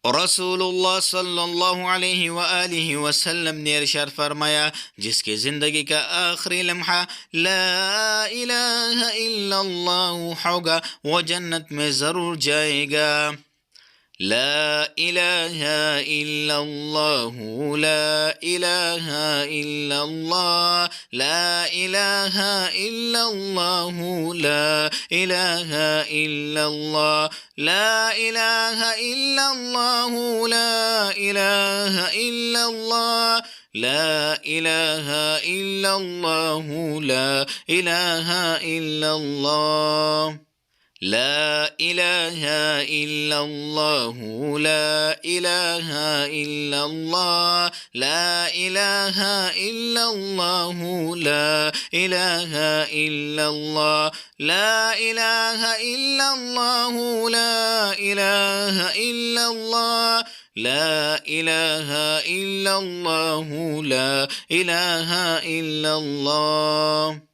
रसूलुल्लाह सल्लल्लाहु अलैहि वआलिहि वसल्लम ने इरशाद फरमाया, जिसकी ज़िंदगी का आखिरी लम्हा ला इलाहा इल्लल्लाह होगा वो जन्नत में ज़रूर जाएगा। ला इलाहा इल्लल्लाह, ला इलाहा इल्लल्लाह, ला इलाहा इल्लल्लाह, ला इलाहा इल्लल्लाह, ला इलाहा इल्लल्लाह, ला इलाहा इल्लल्लाह, ला इलाहा इल्लल्लाह, ला इलाहा इल्लल्लाह, لا إله إلا الله، لا إله إلا الله، لا إله إلا الله، لا إله إلا الله، لا إله إلا الله، لا إله إلا الله، لا إله إلا الله، لا إله إلا الله.